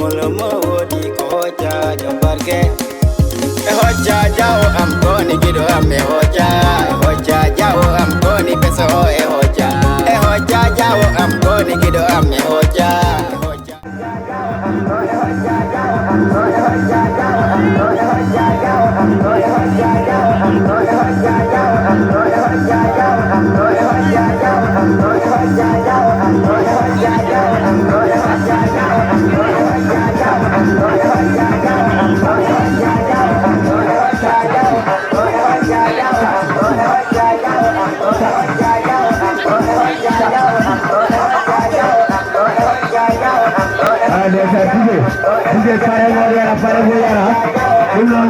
mulmo wodi ko hoja jombarge e hoja jawo am koni gido am e hoja jawo am koni peso e hoja jawo am koni gido am e hoja DJ para Goyara Ulun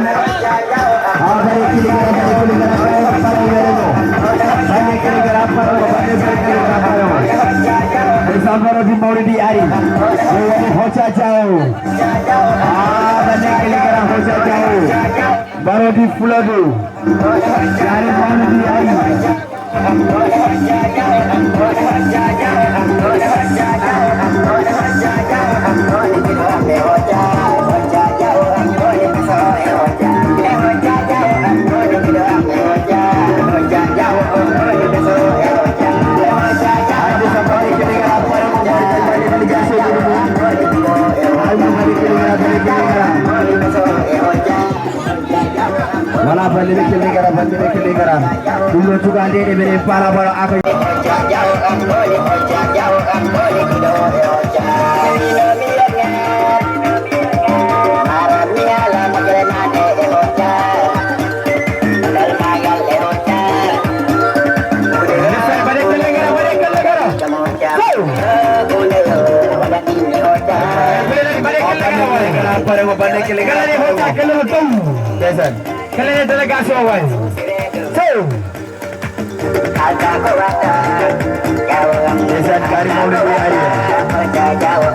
dari Kiligara para Goyara Banyak Kiligara para Bersama di Maulidi Ari Ini Hoca Jauh Banyak Kiligara Hoca Jauh Baru di Fuladu Dari Maulidi Ari Wala balik Kiligara dulu juga ada di beri pala bola aku kalian delegasi awal. Desain kari Maulidi Ari. Hoca jauh.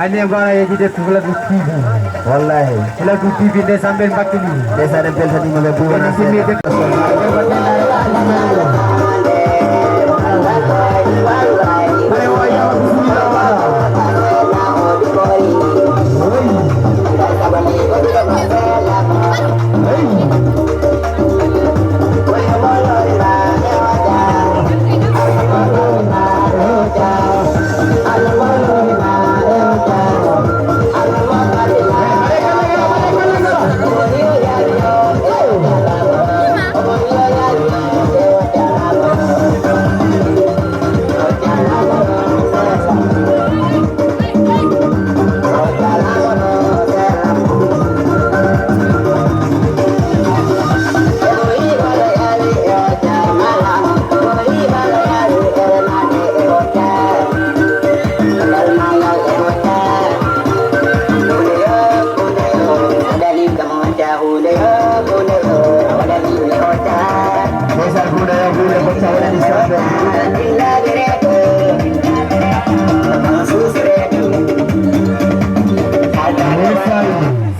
Hanya yang orang yang jadi Lagu TV. Wallahi Lagu TV dia sambil pakai ni. Dia sambil tadi melebu.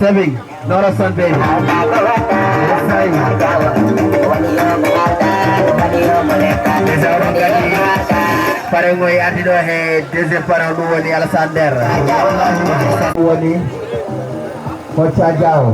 Saving, not a Sunday. Para ngoy arti do he deuxième parent du woni Alassane Der woni Hoca jauh.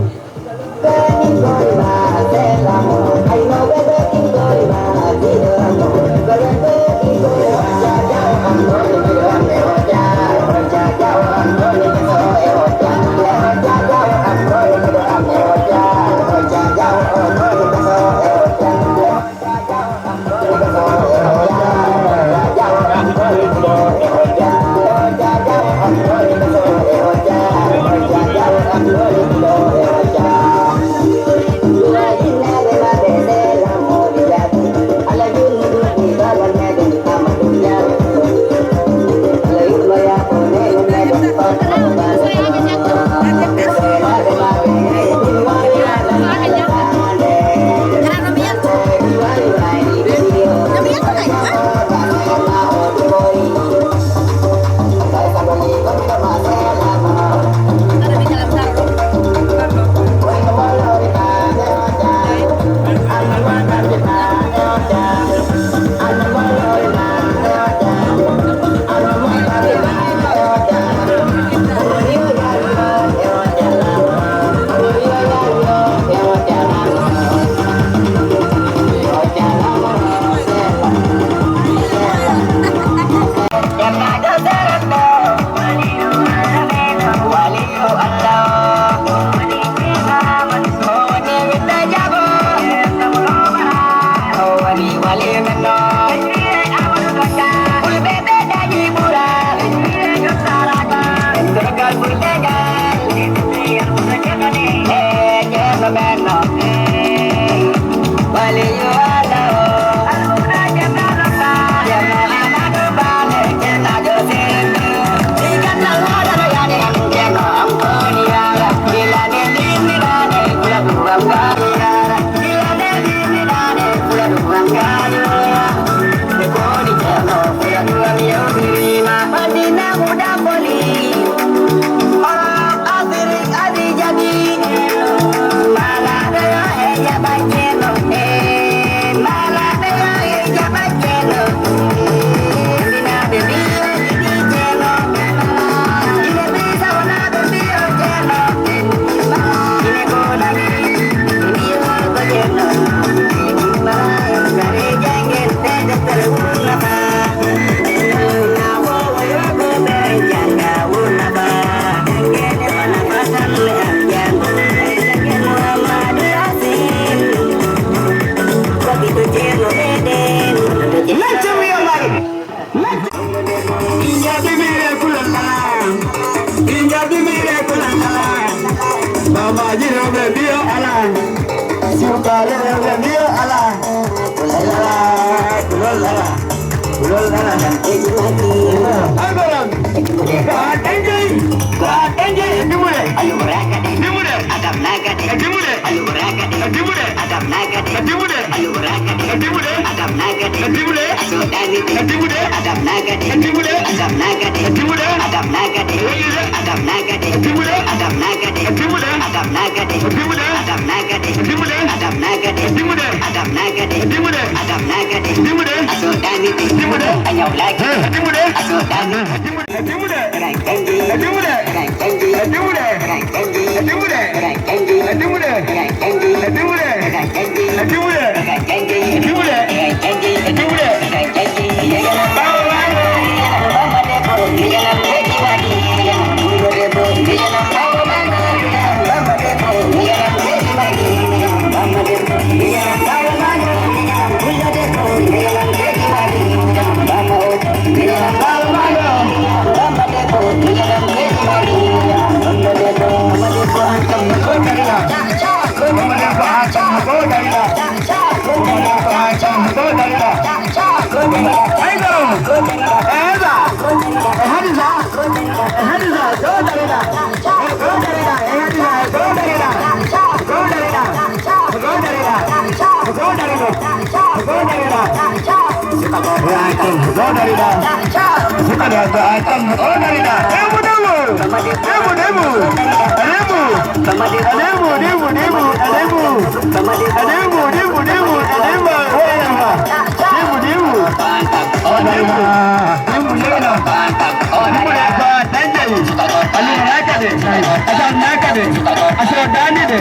dani de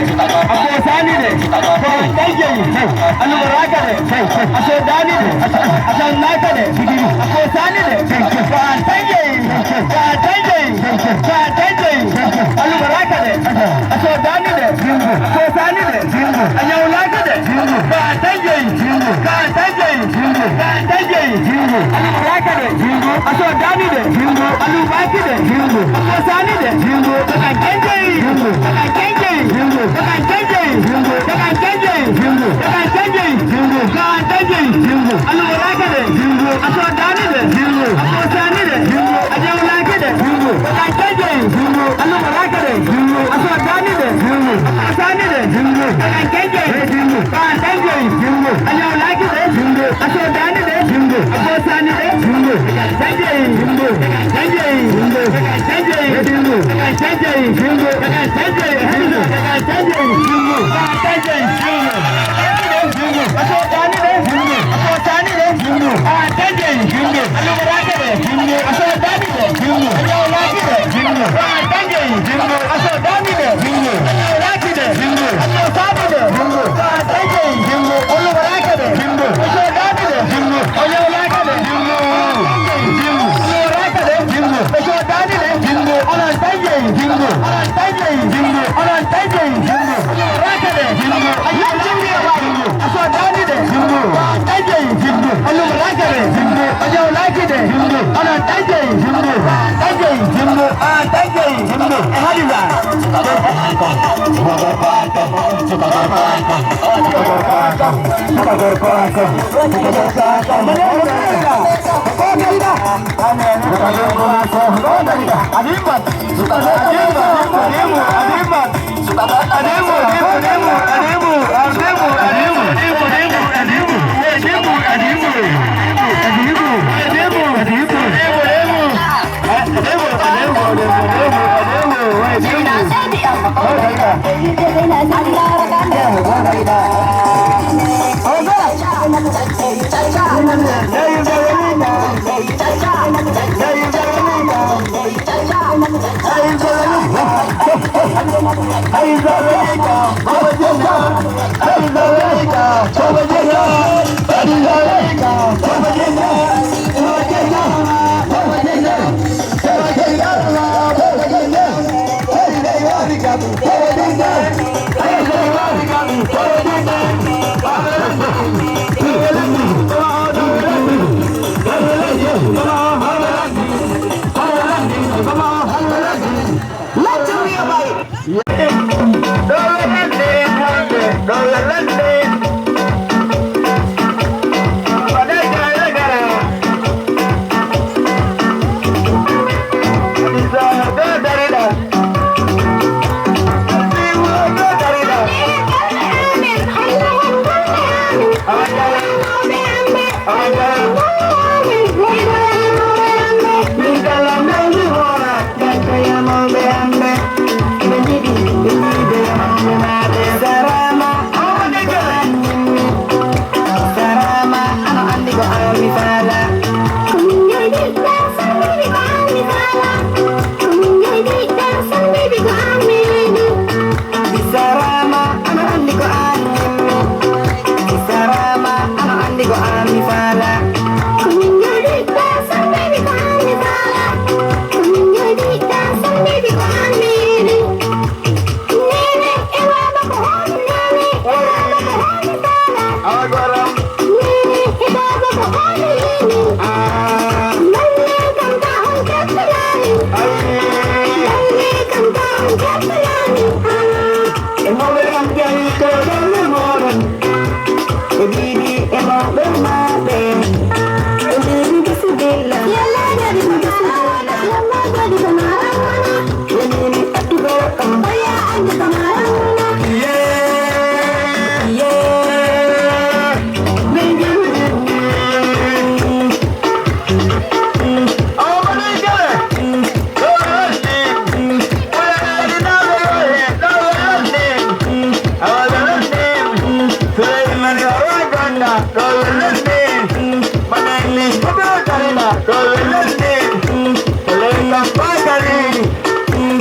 aso sani de kaje anu raka de aso dani de aso naka de aso sani de kaje anu raka de aso dani de aso sani de anu naka de kaje anu raka de aso dani de anu baki de aso sani de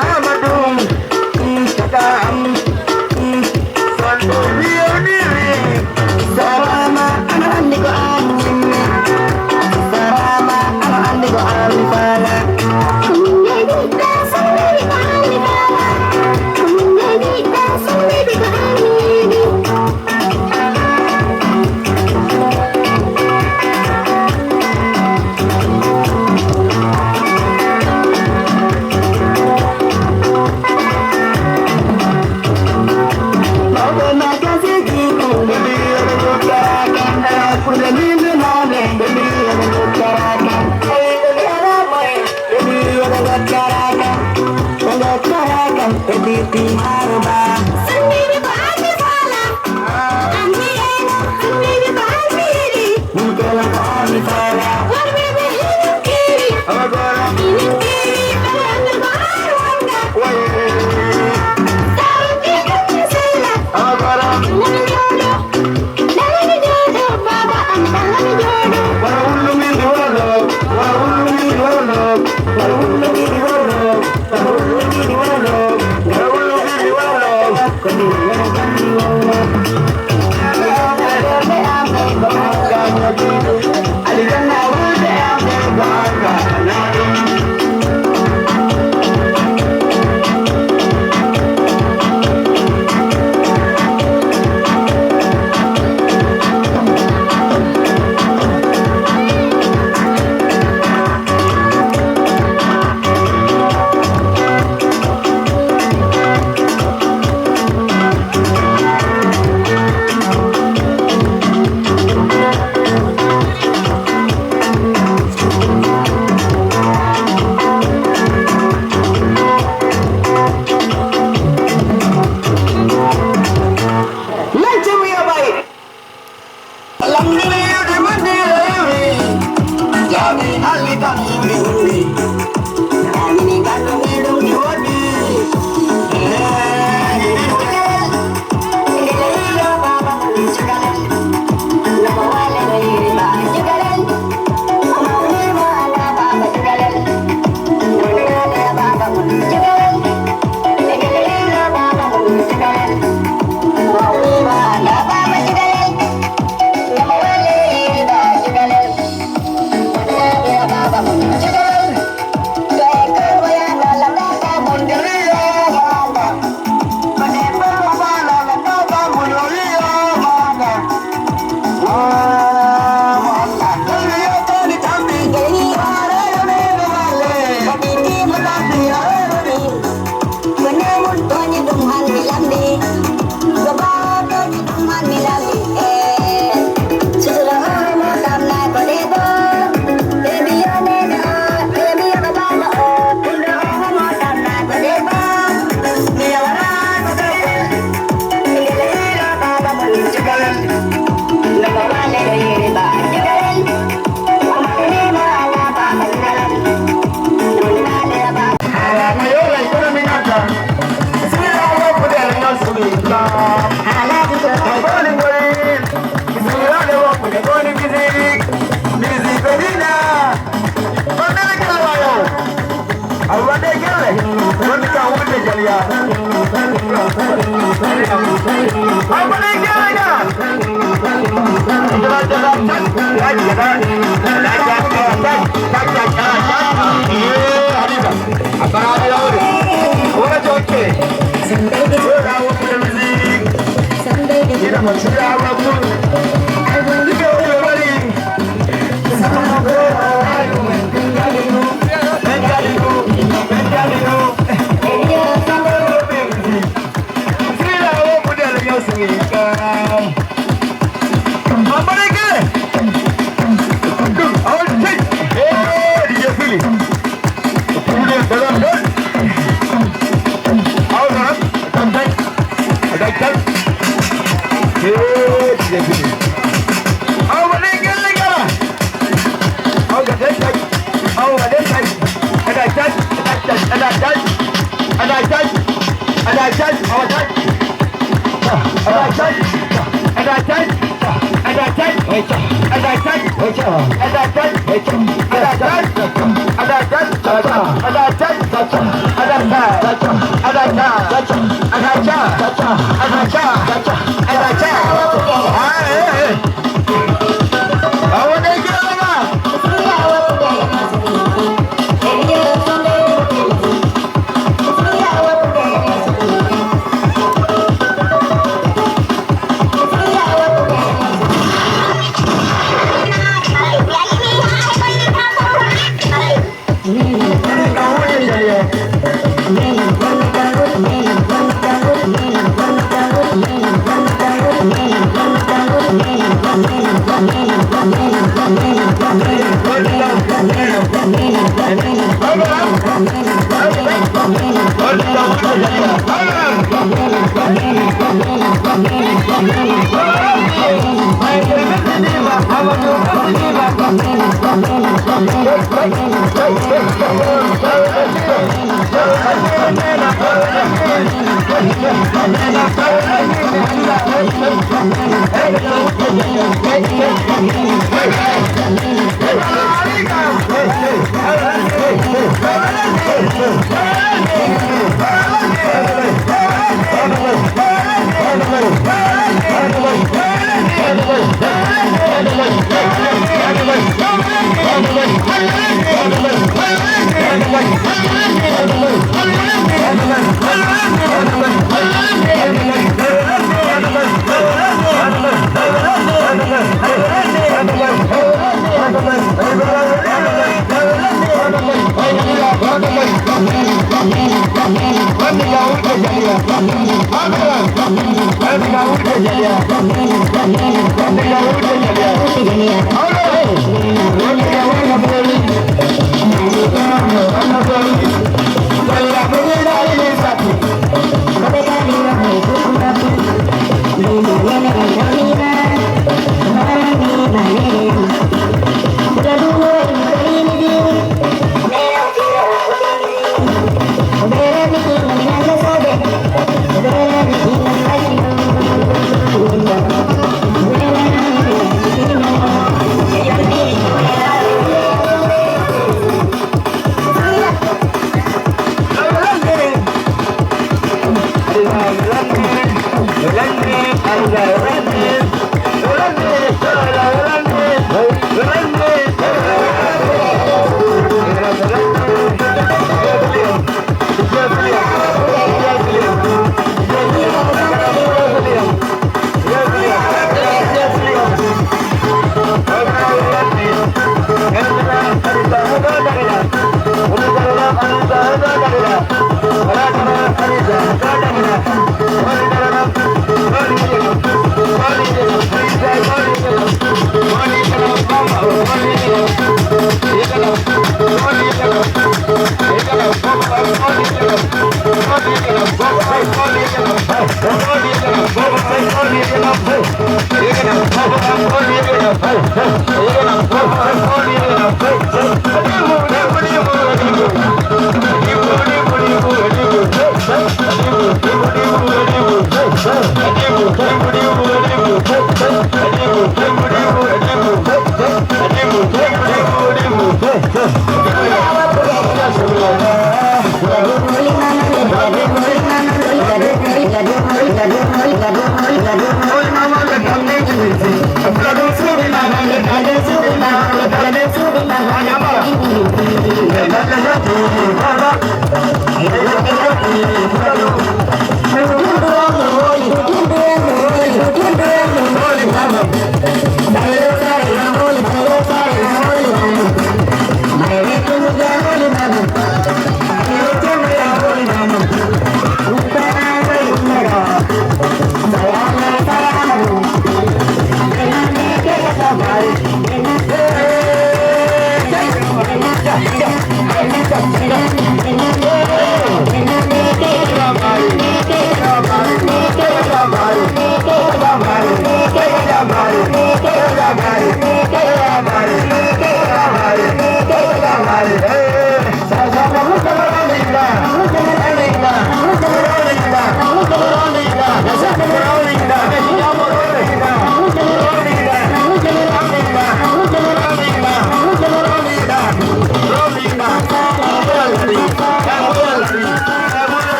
Amadum, Rolling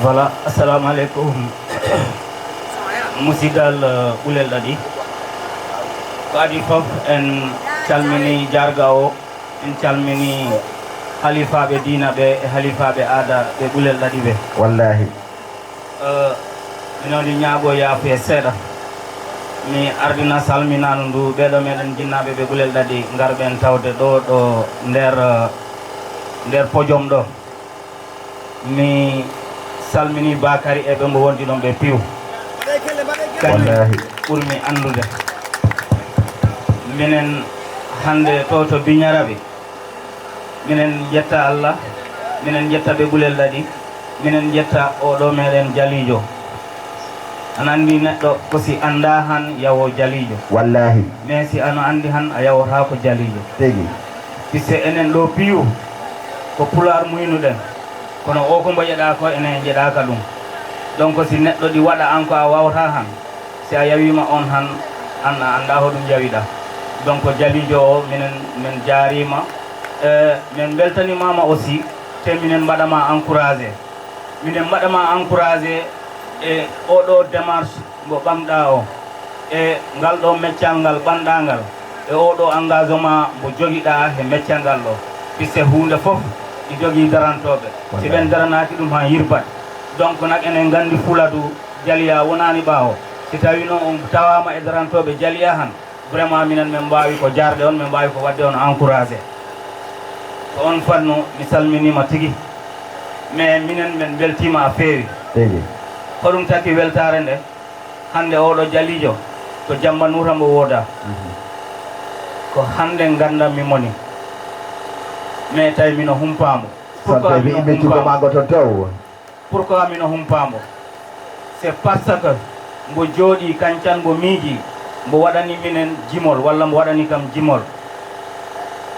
Voilà, assalamu alaikum. Musidal ulel dadi. Kadi fof en calmini jargao, en calmini halifa be dina be halifa be ada be ulel dadi be. Wallahi. Minodi nyaago ya fe seda. Mi ardina salminanu ndu bedo meden jinnabe be ulel dadi ngarben tawde do nder pojom do. Mi salmini Bakary e ɓe mbo wondi ɗon ɓe piw kañum ɓurmi andude minen hande to Biñaraɓe minen jetta Allah minen jetta ɓe ɓulel ɗaɗi minen jetta oɗo meɗen Jalijo an andi neɗɗo ko si anda han yawo Jalijo wallahi mais si ano andi han a yawota ko Jalijo tigi puisque enen ɗo piw ko pular muynuɗen kono o ko mboƴeɗa ko enen jeɗaka ɗum donc si neɗɗo ɗi waɗa an ko a wawata han si a yawima on han an a anda hoɗum jawiɗa donc Jalijo o min jarima min beltanimama aussi te minen mbaɗama encouragé e oɗo démarche mo ɓamɗa o e ngal ɗo meccal ngal ɓanɗangal e oɗo engagement mo joguiɗa e meccal ngal ɗo puisque hunde foof ɗi jogui darantoɓe si ɓen daranaki ɗum ha yirbat donc nak enen gandi Fuladu Jaliya wonani ɓawo si tawi noon on tawama e darantoɓe Jaliya han vraiment minen min mbawi ko jarde on min mbawi ko wadde on encouragé ko on fannu mi salminima tigui mais minen min beltima a feewi hoɗum taki weltare nde hande oɗo Jalijo ko Jamba Nura mbo wooda ko hande gandammi moni mais tawi mino humpamo pourquoi mino humpamo c'est parce que mbo jooɗi kancan mbo miiji mbo waɗani minen jimol walla mbo waɗani kam jimol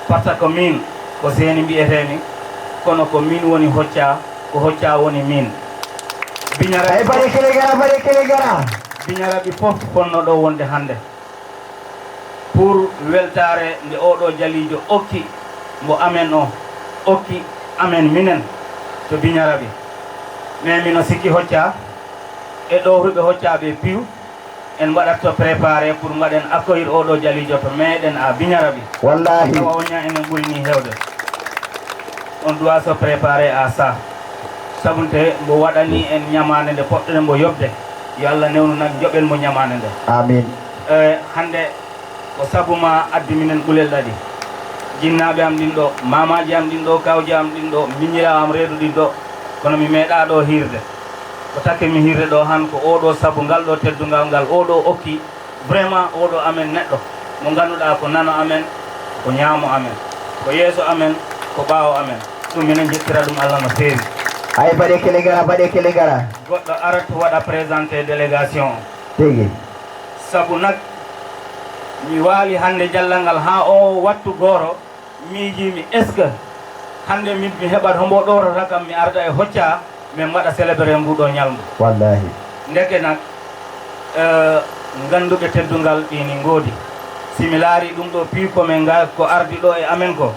par ce que min ko seeni mbiyetemi kono ko min woni hocca ko hocca woni min Biñaraɓe fof fonno ɗo wonde hande pour weltare nde oɗo Jalijo okki mbo amen o okki amen minen to Biñaraɓe mais mino sikki hocca e ɗo huɓe hoccaɓe piw en mbaɗat to préparé pour mbaɗen accueillir oɗo Jalijo to meɗen a Biñaraɓe wallahi o ña enen ɓurini hewde on doit se préparer à ça sabunte mbo waɗani en ñamande nde poɗɗen mbo yobde yo Allah newnu nak joɓen mo ñamande nde amin hande ko sabuma addi minen ɓulel ɗaɗi jinnaɓe am ɗin ɗo mamaji am ɗin ɗo kawji am ɗin ɗo miñira am reedu ɗin ɗo kono mi meeɗa ɗo hirde ko takke mi hirde ɗo han ko oɗo saabu ngal ɗo teddugal ngal oɗo okki vraiment oɗo amen neɗɗo mo ganduɗa ko nano amen ko ñaamo amen ko yeeso amen ko ɓaawo amen ɗum minen jettira ɗum Allah no feewi ay baɗe kele gara goɗɗo arata waɗa présenté délégation tigi sabu nak mi waali hande jallal ngal ha o wattu gooro miijimi est ce que hande mi heɓat hombo ɗorata kam mi arda e hocca min mbaɗa célébré nguɗo ñalngu wallahi ndeke nak ganduɓe teddungal ɗini ngoodi simi laari ɗum ɗo pi komin ga ko ardi ɗo e amen ko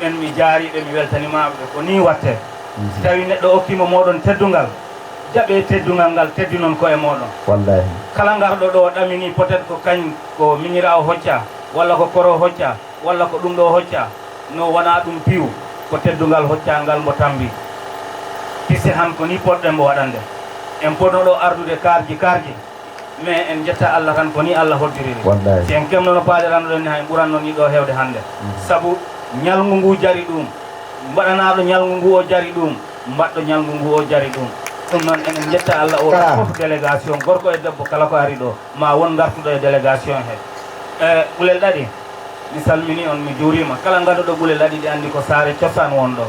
ɓen mi jaariɓe mi weltanimaɓe ko ni watte si tawi neɗɗo okkima moɗon teddungal jaɓe teddungal ngal teddi noon koye moɗon wallahi kala ngarɗo ɗo ɗamini peut être ko kañ ko miñira o hocca walla ko koro hocca walla ko ɗum ɗo hocca no wona ɗum piw ko teddungal hoccangal mbo tambi pisse han ko ni poɗɗen mbo waɗande en poɗnoɗo ardude karji mais en jetta Allah tan ko ni Allah hoddiriri si en kemnono paaɗeranɗoɗen ni hay ɓuranno ni ɗo hewde hande saabu ñalngu ngu jari ɗum mbaɗanaɗo ñalngu ngu o jari ɗum mbaɗɗo ñalngu ngu o jari ɗum ɗum noon enen jetta Allah o fof délégation gorko e debbo kala ko ari ɗo ma won gartuɗo e délégation he ɓulel ɗaɗi mi salmini on mi juurima kala ganduɗo ɓulel ɗaɗi ɗi andi ko saare cosaan won ɗo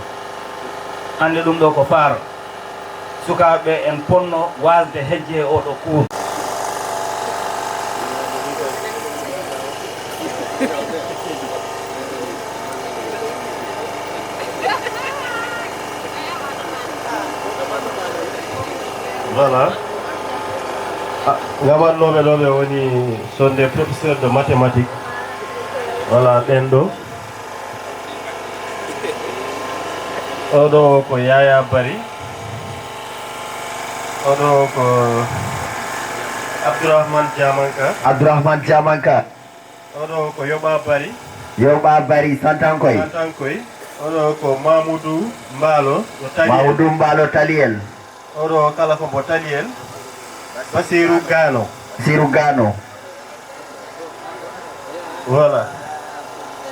hande ɗum ɗo ko faaro sukaɓe en ponno wasde hejje e oɗo cours voilà gaɓannoɓe ɗo ɓe woni sont des professeurs de mathématiques voilà ɓen ɗo oɗo ko Yaya Bari oɗo ko Abdourahmane Diamanka oɗo ko Yoɓa Bari Santankoy oɗo ko Mamoudou Mbalo Taliel oɗo kala ko mbo Taliel Basirou Gano voilà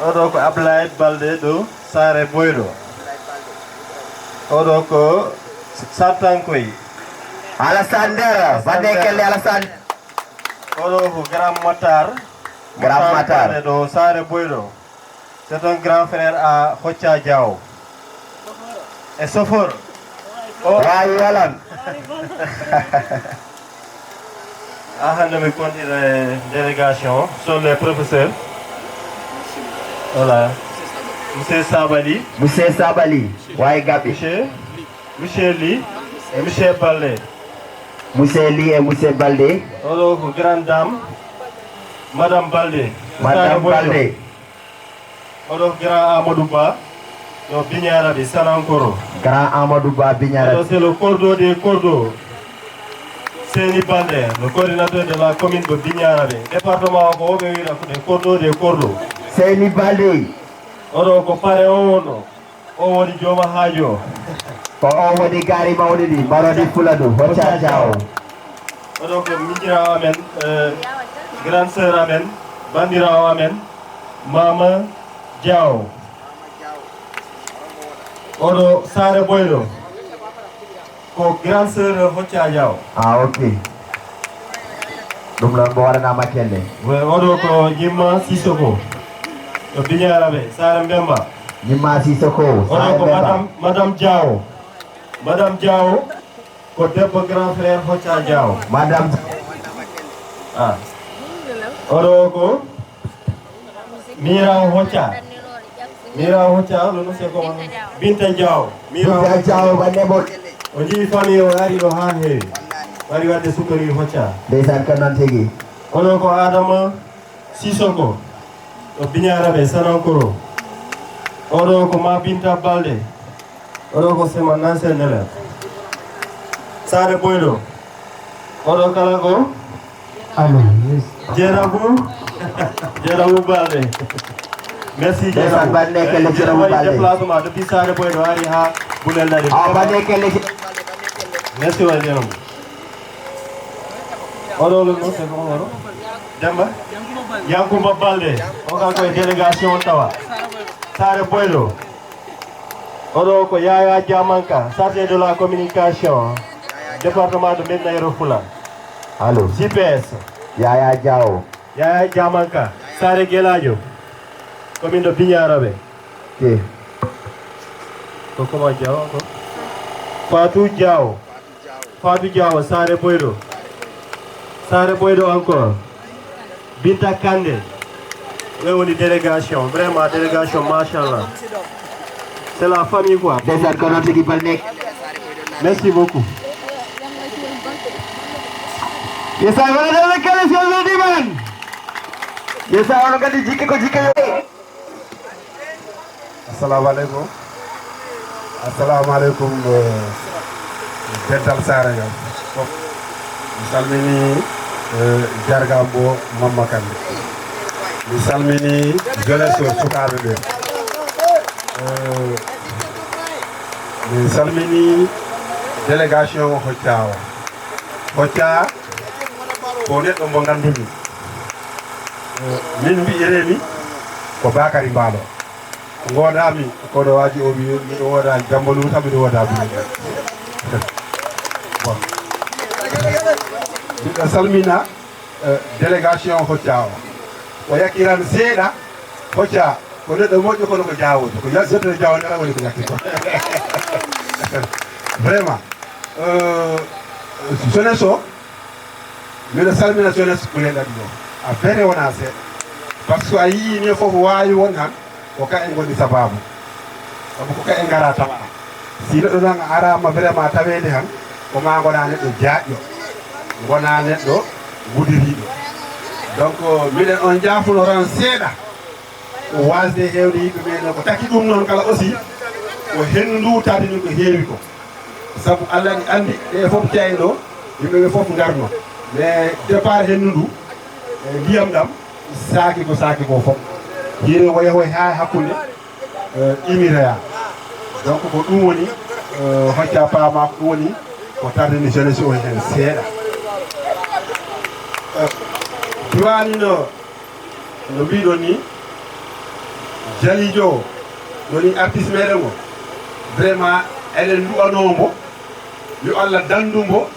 oɗo ko Ablaye Balde ɗo Sare Boyɗo oɗo ko Santankoy Alassane Dera bande kelle Alassane oɗo ko Grand Matar ɗo Sare Boyɗo c'est un grand frère à Hocca Diaw et chauffeur wayi walan hande mi continue délégation sont les professeurs voilà monsieur Sabali wayi gaɓi monsieur Ly et monsieur Balde oɗo ko grande dame madame Balde oɗo ko grand Amadou Ba yo Bignaraɓe Sanankoro oɗo c'est le cordeau des cordeaux Seni Balde le coordinateur de la commune de Bignaraɓe département o ko woɓe wiyata ko des cordeaux des cordeaux Seni Balde oɗo ko pare o wonɗo o woni jooma haajo ko o woni gaari mawɗi ɗi Marodi Fuladu Hocca Diaw oɗo ko miñirawo amen grande sœur amen bandirawo amen Mama Diaw oɗo Sare Boyɗo ko grande sœur Hocca Diaw ok ɗum noon mo waɗanama kelle oɗo ko Ñimma Sissoko to Bignaraɓe Sare Mbemba Ñimma Sissoko oɗo ko madame Diaw ko debbo grand frère Hocca Diaw madame oɗo ko Mirawo Hocca lono c'est comment Binta Diaw bannemol o jii famille o ari ɗo ha heewi wari wadde sukori Hocca ndeysan kan noon tigui oɗo ko Adama Sissoko ɗo Bignaraɓe Sanankoro oɗo ko Ma Binta Balde oɗo ko c'est mon ancien élève Sare Boyɗo oɗo kala ko Dieynabou Balde merci Dieynabou waɗi déplacement depuis Sare Boyɗo ari ha Boulel Ladi merci waɗi Dieynabou oɗo no c'est comment oɗo Demba Yankuba Balde o kala koye délégation tawa Sare Boyɗo oɗo ko Yaya Diamanka chargé de la communication département de Médina Yoro Foulah allo GPS Yaya Diamanka Sare Gueladio commune de Bignaraɓe ko comment Diaw ko Fatou Diaw Sare Boyɗo encore Binta Kande une délégation, vraiment délégation, machallah. C'est la famille quoi. Merci beaucoup. Yes, I want to look at this man. Yes, I want to get the jike. Assalamu alaikum. Assalamu alaikum. Dental Saraya. Misalmini Jargambo Mamma Kande. Misalmini jeunesse sukaɓe ɓe. Misalmini délégation Hoccawa. Hocca ko neɗɗo mo gandumi. Min mbiyeremi ko Bakary Mballo. Ngonami kono waji o wi miɗo woda jambo lu tan miɗo woda bu bon miɗo salmina délégation Hocca o yakkiran seeɗa Hocca ko neɗɗo moƴƴo kono ko jawoto ko yettere jawode ala woni ko yakki ko vraiment jeunesse o miɗo salmina jeunesse ɓureɗaɗi o a bere wona seeɗa par ce que a yii ni foof wawi won han ko ka en goni sababu sabu ko ka en gara tawa si neɗɗo noon arama vraiment tawede han ko ma gona neɗɗo jaaƴƴo gona neɗɗo gudiriɗo donc miɗen on jaafunoran seeɗa ko wasde hewde yimɓe ɓe ko taki ɗum noon kala aussi ko hendu tade ɗum ko heewi ko sabu Allah ni andi ɗe fof tawi ɗo yimɓeɓe fof garno mais départ hendu ndu ndiyam ɗam saaki ko fof hire woyahoy ha hakkude imireya donc ko ɗum woni Hocca paama ko ɗum woni ko tardini jeunesse o hen seeɗa diwani no mbiɗon ni Jalijo woni artiste meɗen o vraiment eɗen du'anombo yo Allah dandumbo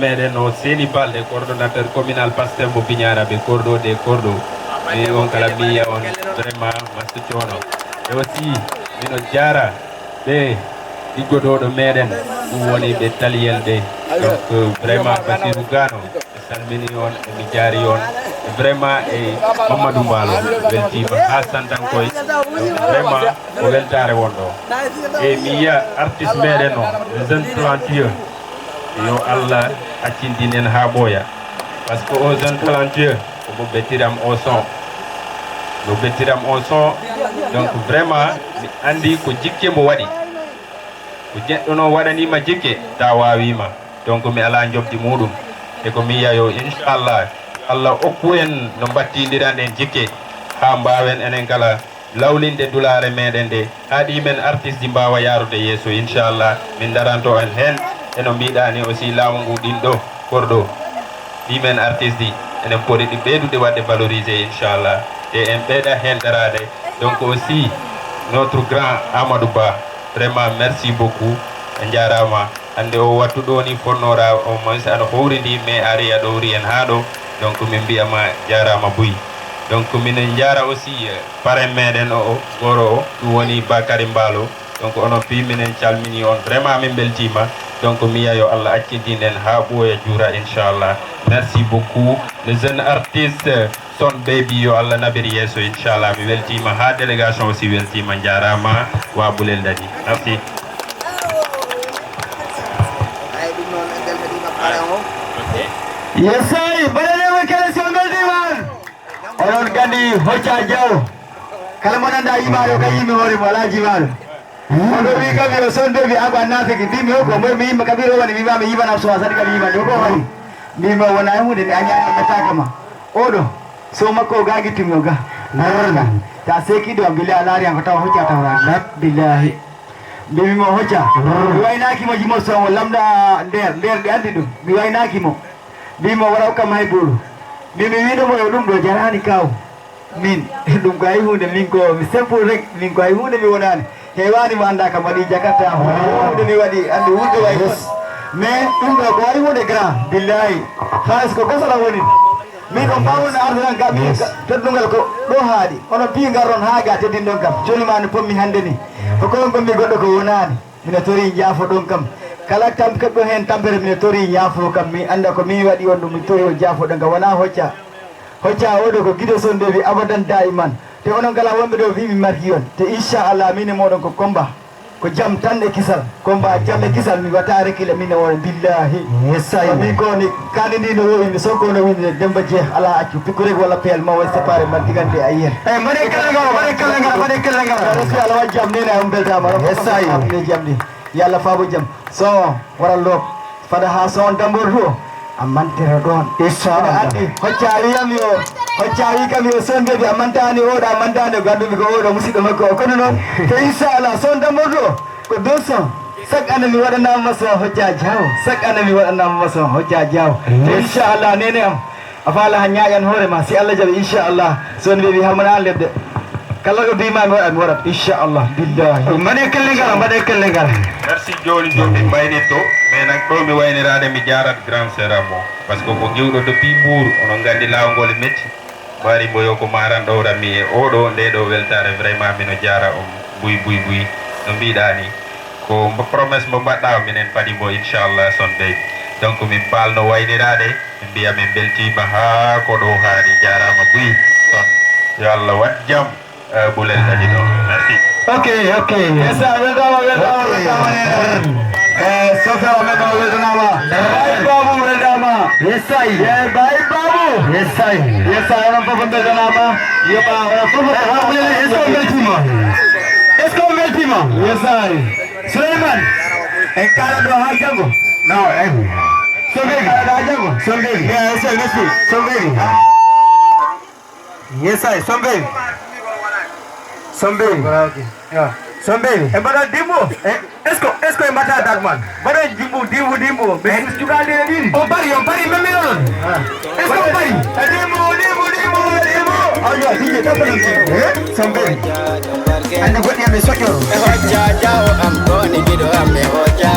meɗen o Seni Balde coordonnateur communal Pastef mo Biñara ɓe cordo de cordo mi on kala miya on vraiment masto coono e aussi mino jara ɓe liggotoɗo meɗen ɗum woni ɓe taliyel ɗe donc vraiment Basirou Gano ɓe salmini on emi jaari on vraiment e Mamadou Mbalo weltima ha santankoye vraiment ko weltare wonɗo e mi yiya artiste meɗen o le jeune talentueux yo Allah accindinen ha ɓooya par ce que o jeune talentueux omo bettiram o son no bettiram o son donc vraiment mi andi ko jikke mo waɗi ko jeɗɗo no waɗanima jikke ta wawima donc mi ala jobdi muɗum e ko mi yiya yo inchallah Allah okku en no battidiran en jikke ha mbawen enen kala lawlinde dulare meɗen nde ha ɗimen artiste ji mbawa yarude yeeso inchallah min daranto en hen eno mbiɗani aussi laamu ngu ɗin ɗo korɗo ɗimen artiste ji enen poɗi ɗi ɓeydude wadde valorisé inchallah e en ɓeyɗa hen darade donc aussi notre grand Amadou Ba vraiment merci beaucoup a jarama hande o wattu ɗo ni fonnora au moins aɗa howridi mais ari aɗa howri en ha ɗo donc min mbiyama jarama Buy donc minen jara aussi parrain meɗen o goro o ɗum woni Bakary Mbalo donc onon fi minen calmini on vraiment min beltima donc mi yiya yo Allah accindinen ha ɓooya juura inchallah. Merci beaucoup les jeunes artistes Son Baby yo Allah nabiri yesso inchallah. Mi weltima ha délégation aussi weltima, jarama wa Bulel Dadi. Merci. Yes sir, balale kala Son Baby man. Onon gandi Hocha Jaw. Kala monanda imaro kayimi hori wala jimaro. Odo wi kabi Son Baby agwa nafiki bimi hoko mwe mi makabiro wani mi bame yiba na so asadi kabi yiba doko wani. Bima wana mu de anya mataka ma. Odo so mako gagi timoga. Naranga. Ta seki do bila alari ang katawa Hocha tawa. Billahi. Bimi mo Hocha. Biwaina ki mo jimo so lamda der andi du. Biwaina ki mo. Bimo wara ka mai buru. Bimi wido mo dum do jarani kaw. Min dum gai hunde min ko mi sempul rek min ko ay hunde mi wonani. Hewani mo anda kam wadi Jakarta hunde mi wadi andi hunde way mais dum do ko ay hunde grand billahi khalis ko kasala woni min ko bawna ardan ga mi teddungal ko do haadi ono bi garon haaga teddin don kam joni man pommi hande ni ko mi goddo ko wonani mina tori jaafo don kam kala tam keddo hen tampere mina tori jaafo kam mi anda ko mi wadi on dum mi tori jaafo don ga wana Hocha odo ko gido Son Baby abadan daiman te onon kala wonbe do wi mi marki on te inshallah mine modon ko komba ko jam tan e kisal komba jam e kisal mi wata rekile mine won billahi yesay mi ko ni kanini no wi mi soko no wi demba je ala accu pikure wala pel ma way séparé man digante ayen e mane kala nga rasul ala jam ne na umbelta ma yesay ne jam ni yalla faabo jam so waral lo fada ha son dambor do amantere don inshallah Hocha wi kam yo Son Baby amantani oda amantani gaddu ko odo musido makko kono non te inshallah son damordo ko doso sak anami wadana masa Hocha Jaw sak anami wadana masa Hocha Jaw te inshallah nene am afala hanyaayan hore ma si Allah jabi inshallah Son Baby hamana lebde kala ko bima mi wadan warat inshallah billahi mane kellengal Merci joni joni baynito mais nak do mi waynirade mi jarat grand sœur amo parce que ko giwdo depuis Mbour onon gandi lawgol metti bari boyo ko maran dowra mi e odo nde do weltare vraiment mino jara buy no mbiɗani ko promesse mo mbaɗɗa minen padi bo inchallah Son Baby donc min balno waynirade min mbiya min beltima ha ko ɗo haadi jarama buy son yo Allah wat jam Bulel Dadi ɗo merci. Ok. Esa weltama. Sofia weltama. Bye babu weltama. Yesai. Bye babu. Yesai. Orang papa weltama. Yo ba orang papa. Esko weltima. Yesai. Sulaiman. Engkara do hajago. No, Son Baby. Engkara hajago. Son Baby. Yes, merci. Son Baby. Yesai, Son Baby. Son Baby. Ya. Son Baby. Bada dimbo. Esko embata dagman. Bada dimbo. Besus juga ada ini. Oh pari memelon. Esko pari. Dimbo. Ayo, DJ apa lagi? Son Baby. Anda buat yang besok yo. Hocha Jaw am koni gido ame Hocha